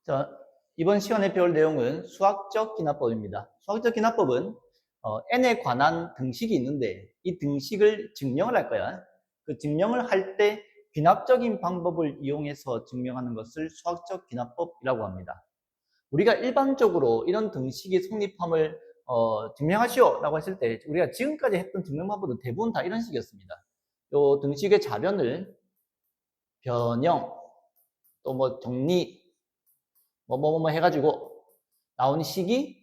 자, 이번 시간에 배울 내용은 수학적 기납법입니다. 수학적 기납법은 n에 관한 등식이 있는데 이 등식을 증명을 할 거야. 그 증명을 할 때 귀납적인 방법을 이용해서 증명하는 것을 수학적 기납법이라고 합니다. 우리가 일반적으로 이런 등식이 성립함을 증명하시오 라고 했을 때 우리가 지금까지 했던 증명 방법은 대부분 다 이런 식이었습니다. 요 등식의 좌변을 변형, 또 뭐 정리, 뭐 해가지고 나온 식이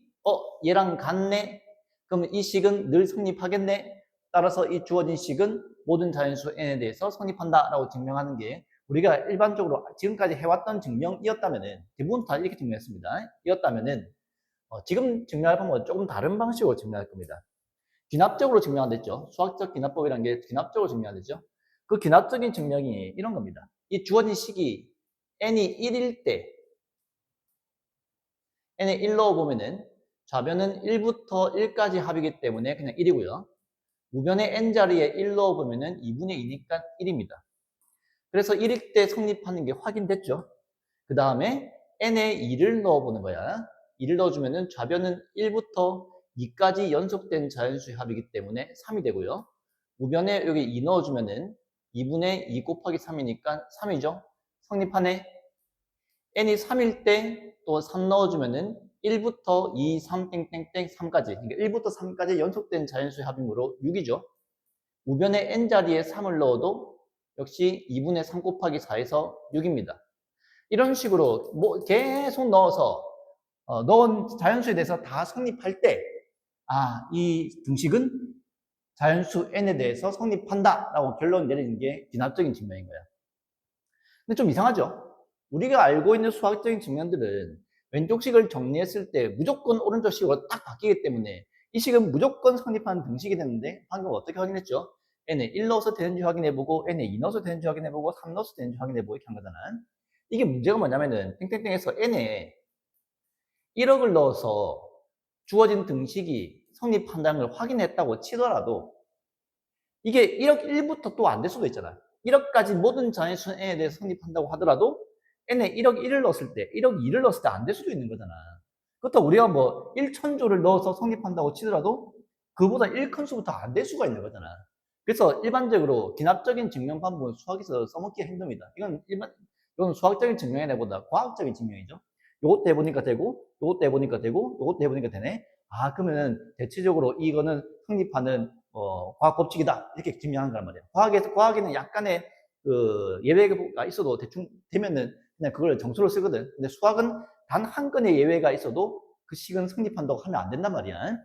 얘랑 같네? 그럼 이 식은 늘 성립하겠네? 따라서 이 주어진 식은 모든 자연수 n에 대해서 성립한다 라고 증명하는 게 우리가 일반적으로 지금까지 해왔던 증명이었다면은 대부분 다 이렇게 증명했습니다. 이었다면은 지금 증명할 방법은 조금 다른 방식으로 증명할 겁니다. 귀납적으로 증명한댔죠. 수학적 귀납법이라는 게 귀납적으로 증명한댔죠. 그 귀납적인 증명이 이런 겁니다. 이 주어진 식이 n이 1일 때 n에 1 넣어보면은 좌변은 1부터 1까지 합이기 때문에 그냥 1이고요. 우변의 n자리에 1 넣어보면은 2분의 2니까 1입니다. 그래서 1일 때 성립하는 게 확인됐죠. 그 다음에 n에 2를 넣어보는 거야. 2를 넣어주면은 좌변은 1부터 2까지 연속된 자연수의 합이기 때문에 3이 되고요. 우변에 여기 2 넣어주면은 2분의 2 곱하기 3이니까 3이죠. 성립하네. n이 3일 때 또 3 넣어주면은 1부터 2, 3, 땡땡땡 3까지. 그러니까 1부터 3까지 연속된 자연수의 합이므로 6이죠. 우변에 n자리에 3을 넣어도 역시 2분의 3 곱하기 4에서 6입니다. 이런 식으로 뭐 계속 넣어서 넣은 자연수에 대해서 다 성립할 때 이 등식은 자연수 n에 대해서 성립한다 라고 결론 내리는 게 귀납적인 증명인 거야. 근데 좀 이상하죠? 우리가 알고 있는 수학적인 증명들은 왼쪽 식을 정리했을 때 무조건 오른쪽 식으로 딱 바뀌기 때문에 이 식은 무조건 성립하는 등식이 되는데 방금 어떻게 확인했죠? n에 1 넣어서 되는지 확인해보고 n에 2 넣어서 되는지 확인해보고 3 넣어서 되는지 확인해보고 이렇게 한 거잖아. 이게 문제가 뭐냐면은 땡땡땡에서 n에 1억을 넣어서 주어진 등식이 성립한다는 걸 확인했다고 치더라도 이게 1억 1부터 또 안 될 수도 있잖아. 1억까지 모든 자연수 n에 대해서 성립한다고 하더라도 n에 1억 1을 넣었을 때 1억 2를 넣었을 때 안 될 수도 있는 거잖아. 그렇다고 우리가 뭐 1천조를 넣어서 성립한다고 치더라도 그보다 1큰 수부터 안 될 수가 있는 거잖아. 그래서 일반적으로 기납적인 증명 방법은 수학에서 써먹기가 힘듭니다. 이건 수학적인 증명이라보다 과학적인 증명이죠. 요것도 해보니까 되고, 요것도 해보니까 되고, 요것도 해보니까 되네. 그러면은 대체적으로 이거는 성립하는 과학 법칙이다 이렇게 증명하는 거란 말이에요. 과학에는 약간의 그 예외가 있어도 대충 되면은 그냥 그걸 정수로 쓰거든. 근데 수학은 단 한 건의 예외가 있어도 그 식은 성립한다고 하면 안 된단 말이야.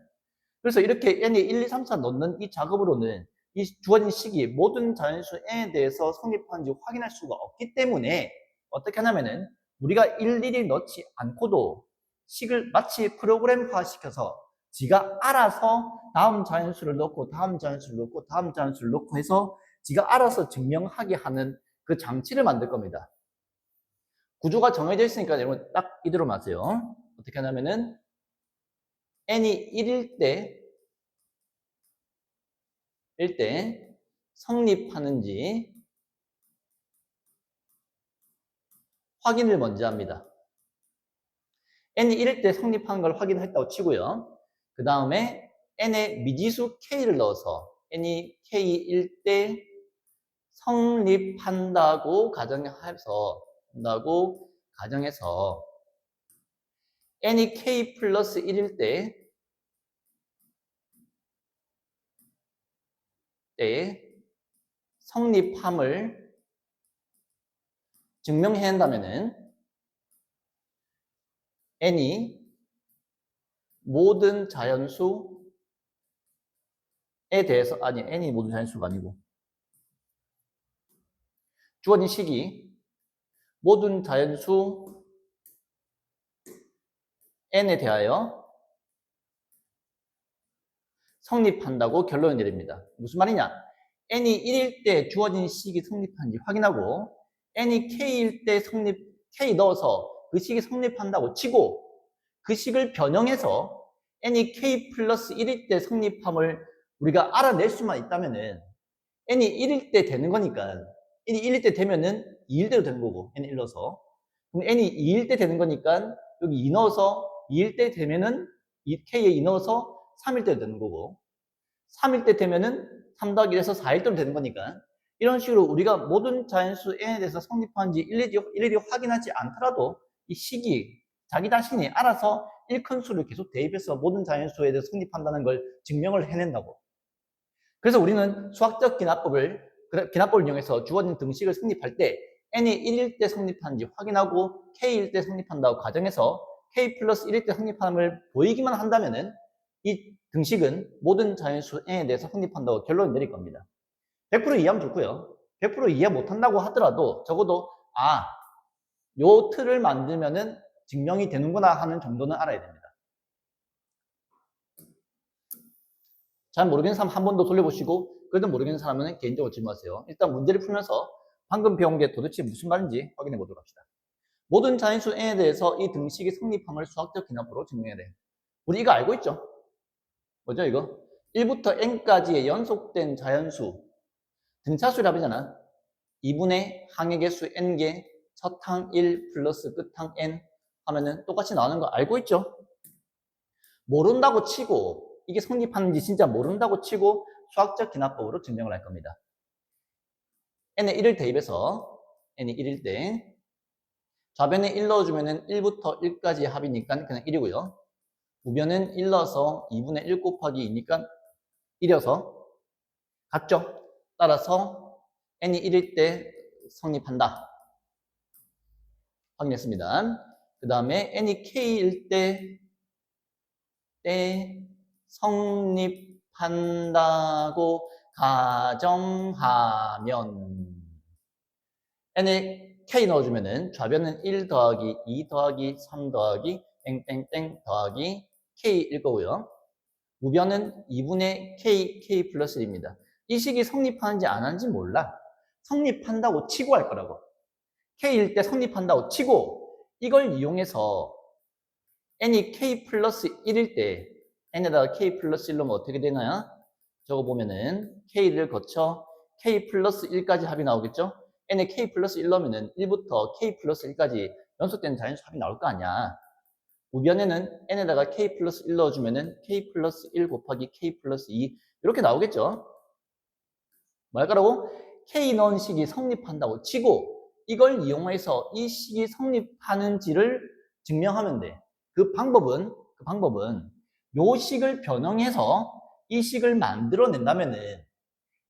그래서 이렇게 n이 1, 2, 3, 4 넣는 이 작업으로는 이 주어진 식이 모든 자연수 n에 대해서 성립하는지 확인할 수가 없기 때문에 어떻게 하냐면은 우리가 일일이 넣지 않고도 식을 마치 프로그램화 시켜서 지가 알아서 다음 자연수를 넣고 다음 자연수를 넣고 다음 자연수를 넣고 해서 지가 알아서 증명하게 하는 그 장치를 만들 겁니다. 구조가 정해져 있으니까 여러분 딱 이대로 마세요. 어떻게 하냐면은 n이 1일 때 성립하는지 확인을 먼저 합니다. n이 1일 때 성립하는 걸 확인했다고 치고요. 그 다음에 n에 미지수 k를 넣어서 n이 k일 때 성립한다고 가정해서 n이 k 플러스 1일 때 성립함을 증명해야 한다면은 n이 모든 자연수에 대해서 n이 모든 자연수가 아니고 주어진 식이 모든 자연수 n에 대하여 성립한다고 결론을 내립니다. 무슨 말이냐? n이 1일 때 주어진 식이 성립하는지 확인하고 n이 k일 때 k 넣어서 그 식이 성립한다고 치고 그 식을 변형해서 n이 k 플러스 1일 때 성립함을 우리가 알아낼 수만 있다면은 n이 1일 때 되는 거니까 n이 1일 때 되면은 2일대로 되는 거고 n이 1 넣어서 그럼 n이 2일 때 되는 거니까 여기 2 넣어서 2일 때 되면은 k에 2 넣어서 3일 때 되는 거고 3일 때 되면은 3 더하기 1에서 4일 때로 되는 거니까 이런 식으로 우리가 모든 자연수 n에 대해서 성립하는지 일일이 확인하지 않더라도 이 식이 자기 자신이 알아서 일큰수를 계속 대입해서 모든 자연수에 대해서 성립한다는 걸 증명을 해낸다고. 그래서 우리는 수학적 기납법을 이용해서 주어진 등식을 성립할 때 n이 1일 때 성립하는지 확인하고 k일 때 성립한다고 가정해서 k 플러스 1일 때 성립함을 보이기만 한다면은 이 등식은 모든 자연수 n에 대해서 성립한다고 결론을 내릴 겁니다. 100% 이해하면 좋고요. 100% 이해 못한다고 하더라도 적어도 요 틀을 만들면은 증명이 되는구나 하는 정도는 알아야 됩니다. 잘 모르겠는 사람 한 번 더 돌려보시고 그래도 모르겠는 사람은 개인적으로 질문하세요. 일단 문제를 풀면서 방금 배운 게 도대체 무슨 말인지 확인해 보도록 합시다. 모든 자연수 n에 대해서 이 등식이 성립함을 수학적 기납으로 증명해야 돼요. 우리 이거 알고 있죠? 뭐죠 이거? 1부터 n까지의 연속된 자연수 등차수랍이잖아. 2분의 항의 개수 n개, 첫 항 1 플러스 끝 항 n 하면은 똑같이 나오는 거 알고 있죠? 모른다고 치고 이게 성립하는지 진짜 모른다고 치고 수학적 기납법으로 증명을 할 겁니다. n에 1을 대입해서 n이 1일 때 좌변에 1 넣어주면은 1부터 1까지 합이니까 그냥 1이고요. 우변은 1 넣어서 2분의 1 곱하기 2니까 1이어서 같죠? 따라서 n이 1일 때 성립한다. 확인했습니다. 그 다음에 n이 k일 때 성립한다고 가정하면 n에 k 넣어주면은 좌변은 1 더하기 2 더하기 3 더하기 땡땡땡 더하기 k일 거고요. 우변은 2분의 k 플러스 1입니다. 이 식이 성립하는지 안 하는지 몰라. 성립한다고 치고 할 거라고. k일 때 성립한다고 치고 이걸 이용해서 n이 k 플러스 1일 때 n에다가 k 플러스 1 넣으면 어떻게 되나요? 저거 보면은 k를 거쳐 k 플러스 1까지 합이 나오겠죠? n에 k 플러스 1 넣으면은 1부터 k 플러스 1까지 연속된 자연수 합이 나올 거 아니야. 우변에는 n에다가 k 플러스 1 넣어주면은 k 플러스 1 곱하기 k 플러스 2 이렇게 나오겠죠? 뭐 할까라고? k 넣은 식이 성립한다고 치고 이걸 이용해서 이 식이 성립하는지를 증명하면 돼. 그 방법은 요 식을 변형해서 이 식을 만들어낸다면은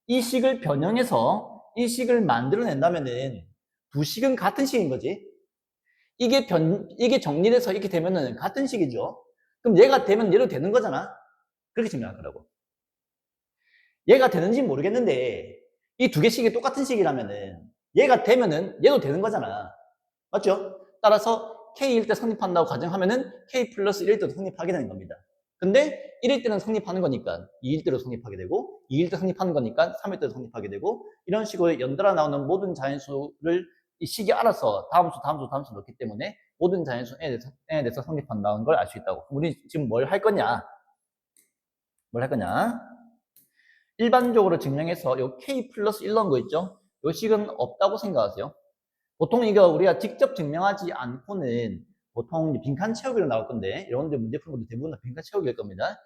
이 식을 변형해서 이 식을 만들어낸다면은 두 식은 같은 식인 거지. 이게 정리돼서 이렇게 되면은 같은 식이죠. 그럼 얘가 되면 얘도 되는 거잖아. 그렇게 증명할 거라고. 얘가 되는지 모르겠는데 이 두 개씩이 똑같은 식이라면은 얘가 되면은 얘도 되는 거잖아. 맞죠? 따라서 K일 때 성립한다고 가정하면은 K 플러스 1일 때도 성립하게 되는 겁니다. 근데 1일 때는 성립하는 거니까 2일 때로 성립하게 되고 2일 때 성립하는 거니까 3일 때도 성립하게 되고 이런 식으로 연달아 나오는 모든 자연수를 이 식이 알아서 다음수 넣기 때문에 모든 자연수에 대해서 성립한다는 걸 알 수 있다고. 우리 지금 뭘 할 거냐? 일반적으로 증명해서 요 K 플러스 1 넣은 거 있죠? 요 식은 없다고 생각하세요. 보통 이거 우리가 직접 증명하지 않고는 보통 빈칸 채우기로 나올 건데 여러분들 문제 푸는 것도 대부분 다 빈칸 채우기일 겁니다.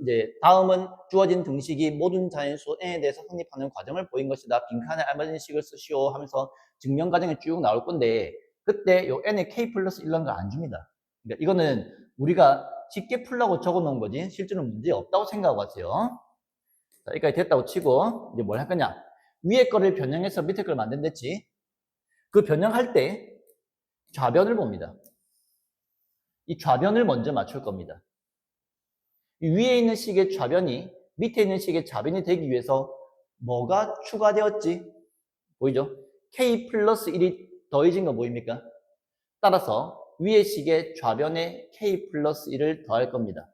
이제 다음은 주어진 등식이 모든 자연수 n에 대해서 성립하는 과정을 보인 것이다. 빈칸에 알맞은 식을 쓰시오 하면서 증명 과정이 쭉 나올 건데 그때 요 n에 k 플러스 1 넣은 거 안 줍니다. 그러니까 이거는 우리가 쉽게 풀라고 적어 놓은 거지 실제로 문제 없다고 생각하고 하세요. 자, 여기까지 됐다고 치고 이제 뭘 할 거냐? 위에 거를 변형해서 밑에 걸 만든댔지. 그 변형할 때 좌변을 봅니다. 이 좌변을 먼저 맞출 겁니다. 이 위에 있는 식의 좌변이 밑에 있는 식의 좌변이 되기 위해서 뭐가 추가되었지? 보이죠? k 플러스 1이 더해진 거 보입니까? 따라서 위의 식의 좌변에 k 플러스 1을 더할 겁니다.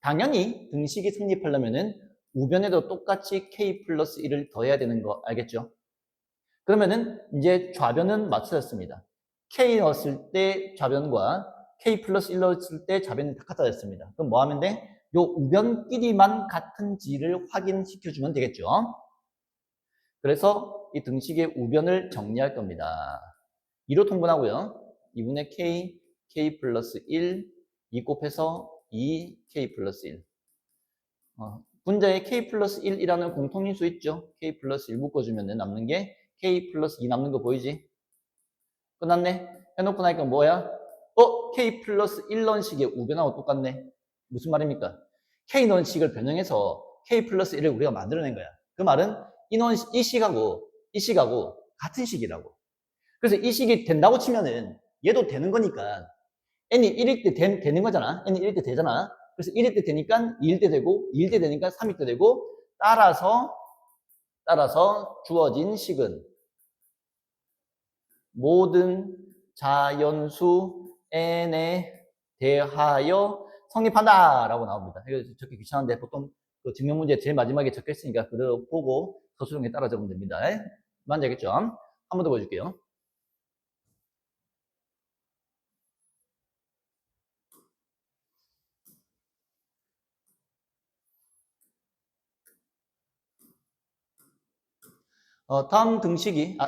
당연히 등식이 성립하려면은 우변에도 똑같이 k 플러스 1을 더해야 되는 거 알겠죠? 그러면은 이제 좌변은 맞춰졌습니다. k 넣었을 때 좌변과 k 플러스 1 넣었을 때 좌변이 다 같아졌습니다. 그럼 뭐 하면 돼? 요 우변끼리만 같은지를 확인시켜주면 되겠죠. 그래서 이 등식의 우변을 정리할 겁니다. 2로 통분하고요. 2분의 k, k 플러스 1, 2 곱해서 2, k 플러스 1. 분자에 k 플러스 1이라는 공통인수 있죠? k 플러스 1 묶어주면 남는 게 k 플러스 2 남는 거 보이지? 끝났네? 해놓고 나니까 뭐야? k 플러스 1런식의 우변하고 똑같네. 무슨 말입니까? k런식을 변형해서 k 플러스 1을 우리가 만들어낸 거야. 그 말은 이 식하고 같은 식이라고. 그래서 이 식이 된다고 치면은 얘도 되는 거니까 n이 1일 때 되는 거잖아. n이 1일 때 되잖아. 그래서 1일 때 되니까 2일 때 되고 2일 때 되니까 3일 때 되고 따라서 주어진 식은 모든 자연수 n에 대하여 성립한다 라고 나옵니다. 이거 적기 귀찮은데 보통 그 증명 문제 제일 마지막에 적혀 있으니까 그대로 보고 서술형에 따라 적으면 됩니다. 맞지 알겠죠? 한 번 더 보여줄게요. 다음 등식이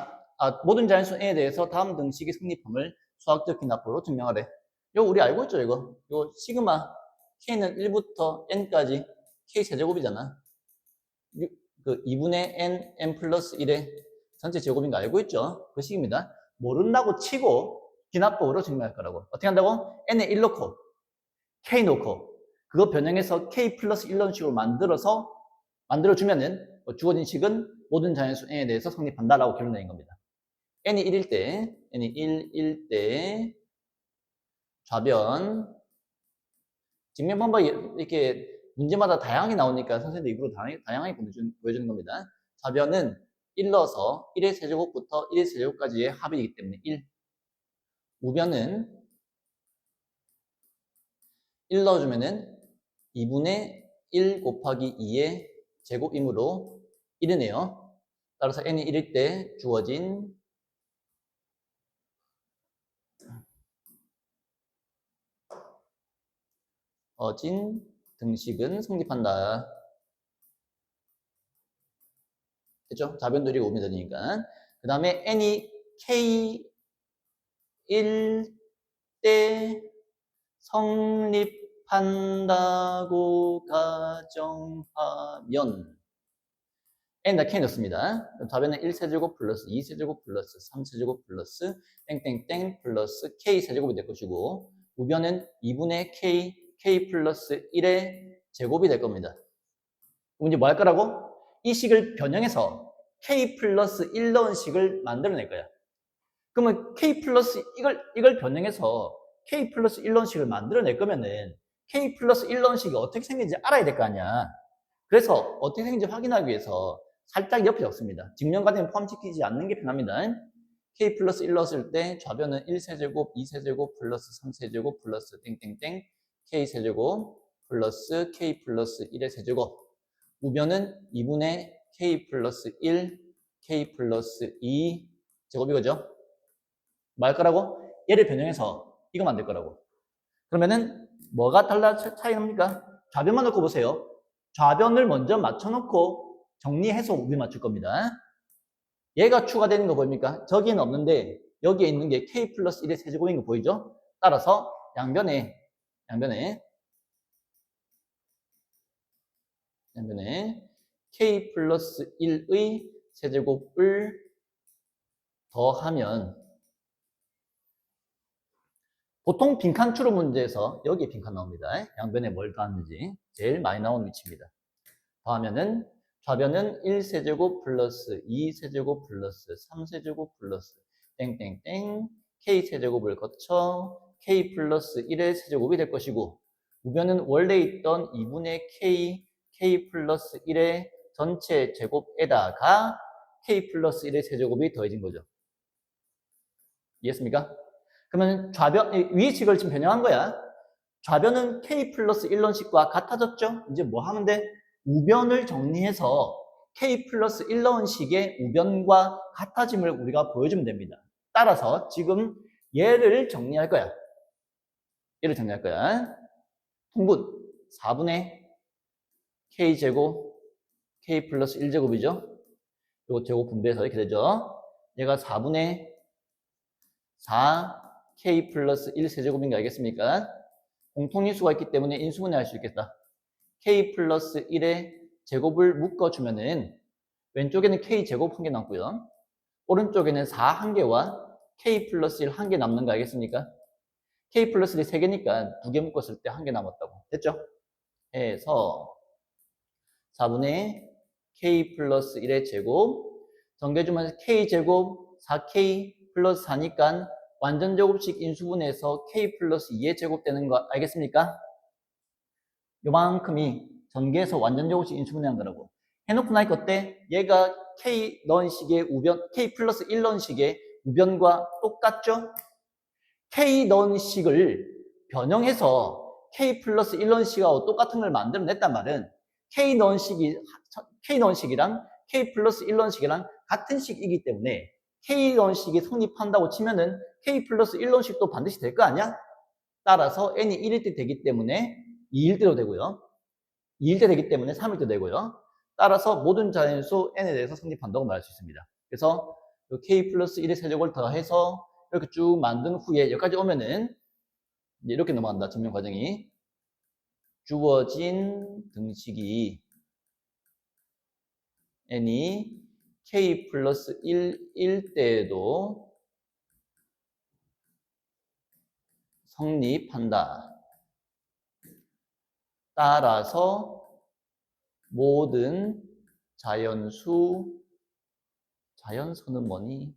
모든 자연수 n에 대해서 다음 등식이 성립함을 수학적 기납부로 증명하래. 이거 우리 알고 있죠, 이거? 이거 시그마 k는 1부터 n까지 k 세제곱이잖아. 그 2분의 n 플러스 1의 전체 제곱인 거 알고 있죠? 그 식입니다. 모른다고 치고 기납법으로 증명할 거라고. 어떻게 한다고? n에 1 넣고 k 넣고 그거 변형해서 k 플러스 1 넣은 식으로 만들어주면은 주어진 식은 모든 자연수 n에 대해서 성립한다라고 결론 내린 겁니다. n이 1일 때 좌변 증명 방법이 이렇게 문제마다 다양하게 나오니까 선생님도 일부러 다양하게 보여주는 겁니다. 좌변은 1 넣어서 1의 세제곱부터 1의 세제곱까지의 합이기 때문에 1. 우변은 1 넣어주면은 2분의 1 곱하기 2의 제곱이므로 1이네요. 따라서 n이 1일 때 주어진 등식은 성립한다. 됐죠? 좌변도 1이고 우변도 1이니까. 그 다음에 n이 k1 때 성립한다고 가정하면 n다 k 넣습니다. 답에는 1세제곱 플러스 2세제곱 플러스 3세제곱 플러스 땡땡땡 플러스 k세제곱이 될 것이고 우변은 2분의 k 플러스 1의 제곱이 될 겁니다. 그럼 이제 뭐 할 거라고? 이 식을 변형해서 k 플러스 1 넣은 식을 만들어낼 거야. 그러면 k 플러스 이걸 변형해서 k 플러스 1 넣은 식을 만들어낼 거면은 k 플러스 1 넣은 식이 어떻게 생긴지 알아야 될 거 아니야. 그래서 어떻게 생긴지 확인하기 위해서 살짝 옆에 적습니다. 직면과정에 포함시키지 않는 게 편합니다. k 플러스 1 넣었을 때 좌변은 1세제곱, 2세제곱, 플러스 3세제곱, 플러스 땡땡땡 k세제곱, 플러스 k 플러스 1의 세제곱. 우변은 2분의 k 플러스 1, k 플러스 2 제곱 이거죠. 뭐 할 거라고? 얘를 변형해서 이거 만들 거라고. 그러면은 뭐가 차이 납니까? 좌변만 놓고 보세요. 좌변을 먼저 맞춰놓고 정리해서 우변 맞출 겁니다. 얘가 추가되는 거 보입니까? 저기는 없는데 여기에 있는 게 k 플러스 1의 세제곱인 거 보이죠? 따라서 양변에 k 플러스 1의 세제곱을 더하면 보통 빈칸 추론 문제에서 여기에 빈칸 나옵니다. 양변에 뭘 더하는지 제일 많이 나오는 위치입니다. 더하면은 좌변은 1세제곱 플러스 2세제곱 플러스 3세제곱 플러스 땡땡땡 k세제곱을 거쳐 k 플러스 1의 세제곱이 될 것이고 우변은 원래 있던 2분의 k 플러스 1의 전체 제곱에다가 k 플러스 1의 세제곱이 더해진 거죠. 이해했습니까? 그러면 위의 식을 지금 변형한 거야. 좌변은 k 플러스 1런식과 같아졌죠? 이제 뭐 하면 돼? 우변을 정리해서 k 플러스 1런식의 우변과 같아짐을 우리가 보여주면 됩니다. 따라서 지금 얘를 정리할 거야. 통분 4분의 k제곱 k 플러스 1제곱이죠? 이거 제곱 분배해서 이렇게 되죠? 얘가 4분의 4 k 플러스 1 세제곱인 거 알겠습니까? 공통인수가 있기 때문에 인수분해 할 수 있겠다. k 플러스 1의 제곱을 묶어주면은 왼쪽에는 k 제곱 1개 남고요. 오른쪽에는 4 1개와 k 플러스 1 1개 남는 거 알겠습니까? k 플러스 1이 3개니까 2개 묶었을 때 1개 남았다고. 됐죠? 해서 4분의 k 플러스 1의 제곱 정해주면 k 제곱 4k 플러스 4니까 완전 제곱식 인수분해에서 k 플러스 2의 제곱 되는 거 알겠습니까? 요만큼이 전개해서 완전 제곱식 인수분해한 거라고. 해놓고 나니까 어때? 얘가 k 넣은 식의 우변, k 플러스 1 넣은 식의 우변과 똑같죠? k 넣은 식을 변형해서 k 플러스 1 넣은 식하고 똑같은 걸 만들어냈단 말은 k 넣은 식이랑 k 플러스 1 넣은 식이랑 같은 식이기 때문에 k 넣은 식이 성립한다고 치면은 k 플러스 1 넣은 식도 반드시 될 거 아니야? 따라서 n이 1일 때 되기 때문에 2일 때도 되고요. 2일 때 되기 때문에 3일 때 되고요. 따라서 모든 자연수 n에 대해서 성립한다고 말할 수 있습니다. 그래서 k 플러스 1의 세제곱을 더해서 이렇게 쭉 만든 후에 여기까지 오면은 이렇게 넘어간다. 증명 과정이. 주어진 등식이 n이 k 플러스 1일 때에도 성립한다. 따라서 모든 자연수는 뭐니?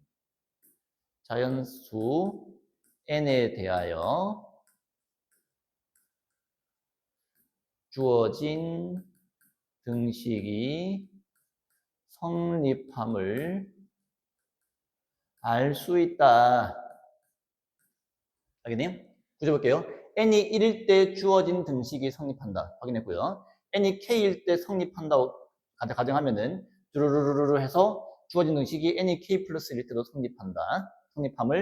자연수 n에 대하여 주어진 등식이 성립함을 알 수 있다. 알겠네요? 구조 볼게요. n이 1일 때 주어진 등식이 성립한다. 확인했고요. n이 k일 때 성립한다고 가정하면은 쭈루루루루 해서 주어진 등식이 n이 k 플러스 1일 때도 성립한다. 성립한다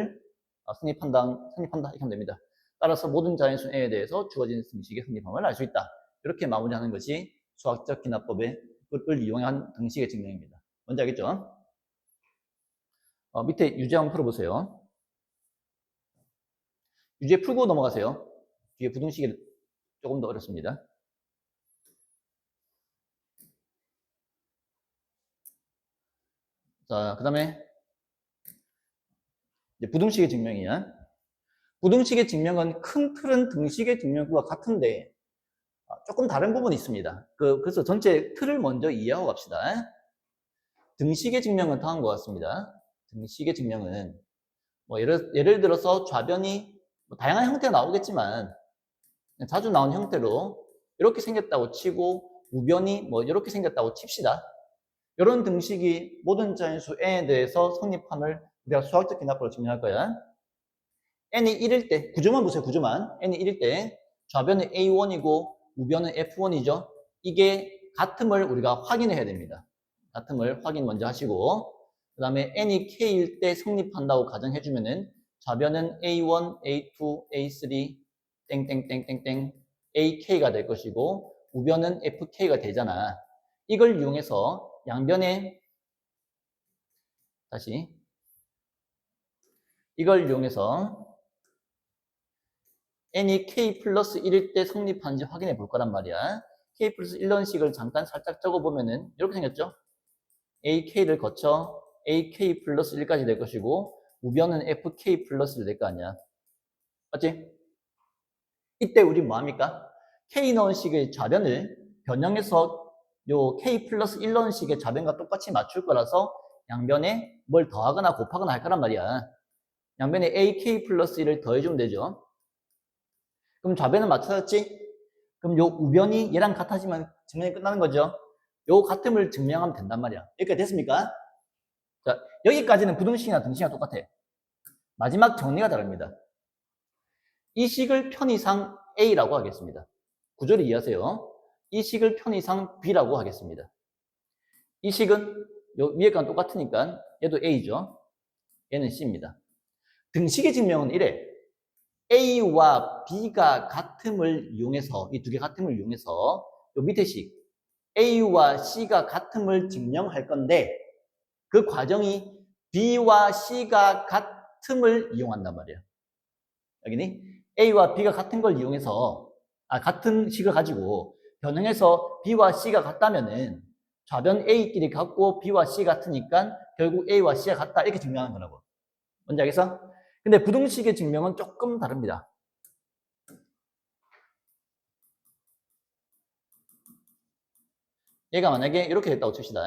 이렇게 하면 됩니다. 따라서 모든 자연수 n에 대해서 주어진 등식의 성립함을 알 수 있다. 이렇게 마무리하는 것이 수학적 기납법을 이용한 등식의 증명입니다. 뭔지 알겠죠? 밑에 유제 한번 풀어보세요. 유제 풀고 넘어가세요. 뒤에 부등식이 조금 더 어렵습니다. 자, 그 다음에 부등식의 증명이야. 부등식의 증명은 큰 틀은 등식의 증명과 같은데 조금 다른 부분이 있습니다. 그래서 전체 틀을 먼저 이해하고 갑시다. 등식의 증명은 다음과 같습니다. 등식의 증명은 뭐 예를 들어서 좌변이 뭐 다양한 형태가 나오겠지만 자주 나오는 형태로 이렇게 생겼다고 치고 우변이 뭐 이렇게 생겼다고 칩시다. 이런 등식이 모든 자연수 n에 대해서 성립함을 우리가 수학적 기납법으로 증명할 거야. n이 1일 때, 구조만 보세요, 구조만. n이 1일 때 좌변은 a1이고 우변은 f1이죠. 이게 같음을 우리가 확인해야 됩니다. 같음을 확인 먼저 하시고 그 다음에 n이 k일 때 성립한다고 가정해주면은 좌변은 a1, a2, a3, 땡땡땡땡땡 ak가 될 것이고 우변은 fk가 되잖아. 이걸 이용해서 양변에 다시 이걸 이용해서 n이 k 플러스 1일 때 성립하는지 확인해 볼 거란 말이야. k 플러스 1런 식을 잠깐 살짝 적어보면은 이렇게 생겼죠? ak를 거쳐 ak 플러스 1까지 될 것이고 우변은 fk 플러스 1 될 거 아니야. 맞지? 이때 우리 뭐 합니까? k 넣은 식의 좌변을 변형해서 요 k 플러스 1 넣은 식의 좌변과 똑같이 맞출 거라서 양변에 뭘 더하거나 곱하거나 할 거란 말이야. 양변에 ak 플러스 1을 더해주면 되죠. 그럼 좌변은 맞춰졌지? 그럼 요 우변이 얘랑 같아지면 증명이 끝나는 거죠. 요 같음을 증명하면 된단 말이야. 여기까지 됐습니까? 자, 여기까지는 부등식이나 등식이랑 똑같아. 마지막 정리가 다릅니다. 이 식을 편의상 A라고 하겠습니다. 구조를 이해하세요. 이 식을 편의상 B라고 하겠습니다. 이 식은 요 위에 건 똑같으니까 얘도 A죠. 얘는 C입니다. 등식의 증명은 이래. A와 B가 같음을 이용해서 이 두 개 같음을 이용해서 요 밑에 식 A와 C가 같음을 증명할 건데 그 과정이 B와 C가 같음을 이용한단 말이에요. 여기니 A와 B가 같은 걸 이용해서 같은 식을 가지고 변형해서 B와 C가 같다면은 좌변 A끼리 같고 B와 C 같으니까 결국 A와 C가 같다 이렇게 증명하는 거라고. 뭔지 알겠어? 근데 부등식의 증명은 조금 다릅니다. 얘가 만약에 이렇게 됐다고 칩시다.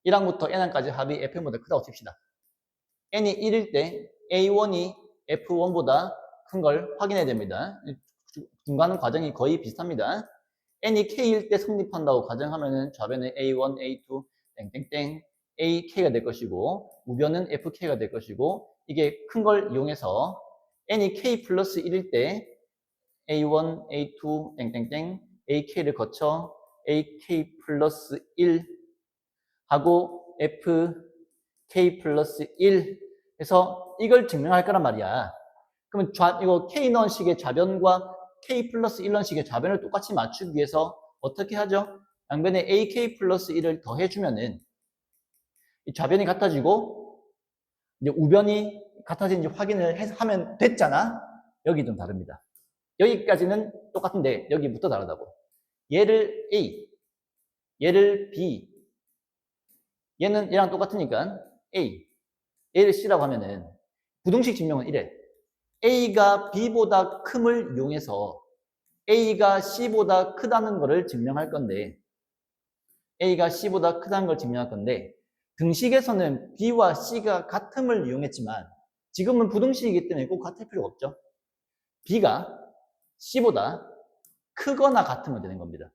1항부터 n항까지 합이 fn보다 크다고 칩시다. n이 1일 때 a1이 f1보다 큰 걸 확인해야 됩니다. 중간 과정이 거의 비슷합니다. n이 k일 때 성립한다고 가정하면은 좌변은 a1, a2, 땡땡땡 ak가 될 것이고 우변은 fk가 될 것이고 이게 큰 걸 이용해서 n이 k 플러스 1일 때 a1, a2, 땡땡땡 ak를 거쳐 ak 플러스 1 하고 fk 플러스 1 해서 이걸 증명할 거란 말이야. 그러면 이거 k넌식의 좌변과 k 플러스 1넌식의 좌변을 똑같이 맞추기 위해서 어떻게 하죠? 양변에 ak 플러스 1을 더해주면은 이 좌변이 같아지고 이제 우변이 같아지는지 확인을 하면 됐잖아. 여기 좀 다릅니다. 여기까지는 똑같은데 여기부터 다르다고. 얘를 A, 얘를 B, 얘는 얘랑 똑같으니까 A, 얘를 C라고 하면은 부등식 증명은 이래. A가 B보다 큼을 이용해서 A가 C보다 크다는 것을 증명할 건데 A가 C보다 크다는 걸 증명할 건데 등식에서는 B와 C가 같음을 이용했지만 지금은 부등식이기 때문에 꼭 같을 필요가 없죠. B가 C보다 크거나 같으면 되는 겁니다.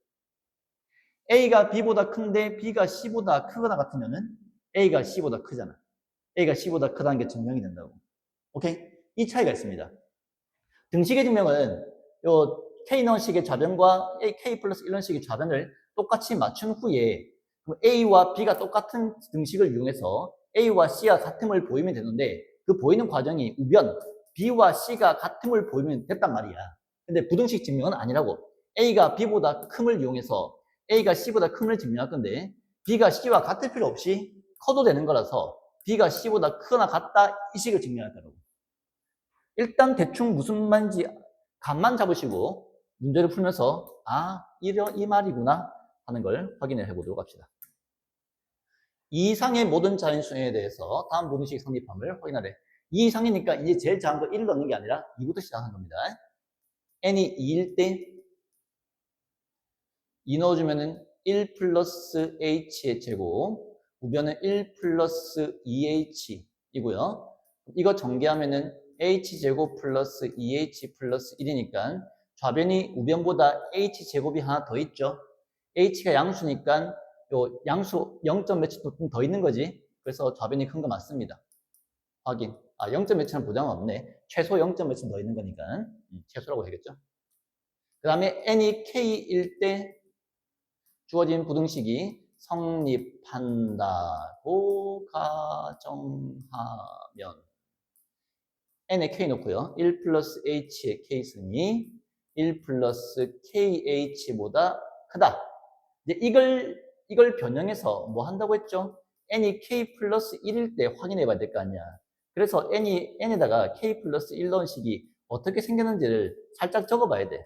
A가 B보다 큰데 B가 C보다 크거나 같으면은 A가 C보다 크잖아. A가 C보다 크다는 게 증명이 된다고. 오케이? 이 차이가 있습니다. 등식의 증명은 요 K넌식의 좌변과 K 플러스 1넌식의 좌변을 똑같이 맞춘 후에 A와 B가 똑같은 등식을 이용해서 A와 C가 같음을 보이면 되는데 그 보이는 과정이 우변 B와 C가 같음을 보이면 됐단 말이야. 근데 부등식 증명은 아니라고. A가 B보다 큼을 이용해서 A가 C보다 큼을 증명할 건데 B가 C와 같을 필요 없이 커도 되는 거라서 B가 C보다 크거나 같다 이 식을 증명할 거라고. 일단 대충 무슨 말인지 감만 잡으시고 문제를 풀면서 이 말이구나 하는 걸 확인해 보도록 합시다. 이상의 모든 자연수에 대해서 다음 부등식 성립함을 확인하래. 2 이상이니까 이제 제일 작은 거 1을 넣는 게 아니라 2부터 시작하는 겁니다. n이 2일 때 2 넣어주면은 1 플러스 h의 제곱, 우변은 1 플러스 2h 이고요. 이거 전개하면은 h제곱 플러스 2h 플러스 1이니까 좌변이 우변보다 h제곱이 하나 더 있죠. h가 양수니까 요 양수 0점 몇이 좀 더 있는 거지. 그래서 좌변이 큰 거 맞습니다. 확인. 0점 몇은 보장은 없네. 최소 0점 몇은 더 있는 거니까 최소라고 되겠죠. 그 다음에 n이 k일 때 주어진 부등식이 성립한다고 가정하면 n에 k 놓고요. 1 플러스 h의 k승이 1 플러스 kh보다 크다. 이제 이걸 변형해서 뭐 한다고 했죠? n이 k 플러스 1일 때 확인해 봐야 될 거 아니야. 그래서 n에다가 k 플러스 1 넣은 식이 어떻게 생겼는지를 살짝 적어 봐야 돼.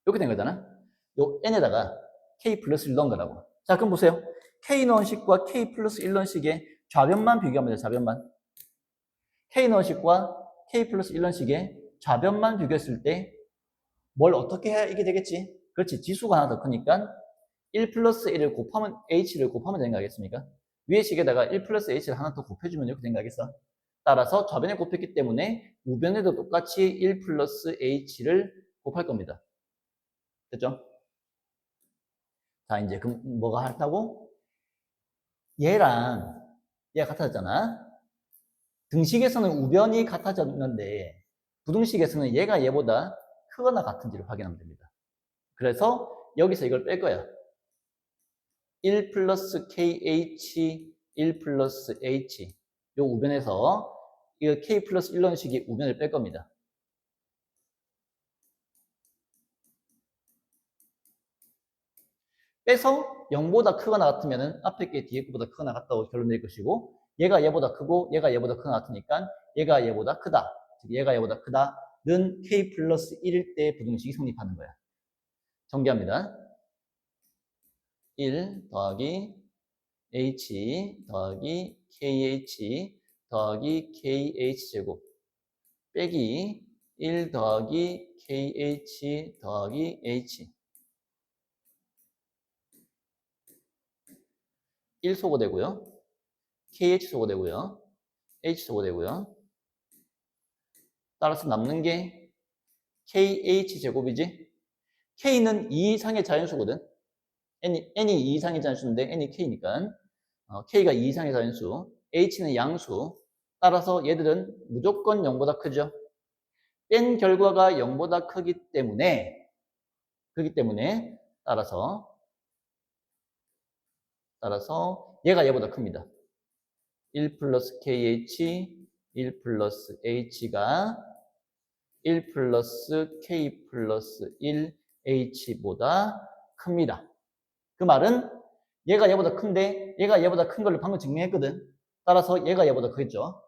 이렇게 된 거잖아. 요 n에다가 k 플러스 1 넣은 거라고. 자, 그럼 보세요. k 넣은 식과 k 플러스 1 넣은 식의 좌변만 비교하면 돼요. 좌변만. k 넣은 식과 k 플러스 1 넣은 식의 좌변만 비교했을 때 뭘 어떻게 해야 이게 되겠지? 그렇지. 지수가 하나 더 크니까 1 플러스 1을 곱하면 h를 곱하면 되는 거 아니겠습니까? 위의 식에다가 1 플러스 h를 하나 더 곱해주면 이렇게 되는 거 알겠어? 따라서 좌변에 곱했기 때문에 우변에도 똑같이 1 플러스 h를 곱할 겁니다. 됐죠? 자, 이제 그럼 뭐가 같다고? 얘랑 얘가 같아졌잖아. 등식에서는 우변이 같아졌는데 부등식에서는 얘가 얘보다 크거나 같은지를 확인하면 됩니다. 그래서 여기서 이걸 뺄 거야. 1 플러스 kh, 1 플러스 h. 요 우변에서 이 k 플러스 1런 식이 우변을 뺄 겁니다. 빼서 0보다 크거나 같으면 앞에 게 뒤에 거보다 크거나 같다고 결론 낼 것이고 얘가 얘보다 크고 얘가 얘보다 크다 같으니까 얘가 얘보다 크다. 즉 얘가 얘보다 크다는 k 플러스 1일 때 부등식이 성립하는 거야. 정리합니다. 1 더하기 h 더하기 kh 더하기 kh 제곱 빼기 1 더하기 kh 더하기 h 1 소거되고요. kh 소거되고요. h 소거되고요. 따라서 남는 게 kh 제곱이지. k는 2 이상의 자연수거든. n이 2 이상의 자연수인데 n이 k니까 k가 2 이상의 자연수, h는 양수. 따라서 얘들은 무조건 0보다 크죠. 뺀 결과가 0보다 크기 때문에 따라서 얘가 얘보다 큽니다. 1 플러스 kh, 1 플러스 h가 1 플러스 k 플러스 1 h보다 큽니다. 그 말은 얘가 얘보다 큰데 얘가 얘보다 큰 걸로 방금 증명했거든. 따라서 얘가 얘보다 크겠죠.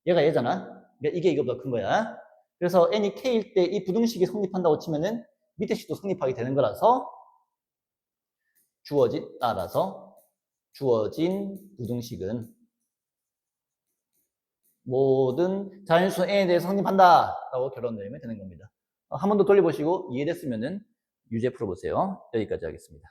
얘가 얘잖아. 그러니까 이게 이거보다 큰 거야. 그래서 n이 k일 때 이 부등식이 성립한다고 치면은 밑에 식도 성립하게 되는 거라서 주어진 부등식은 모든 자연수 n에 대해서 성립한다 라고 결론 내리면 되는 겁니다. 한 번 더 돌려보시고 이해됐으면은 유제 풀어보세요. 여기까지 하겠습니다.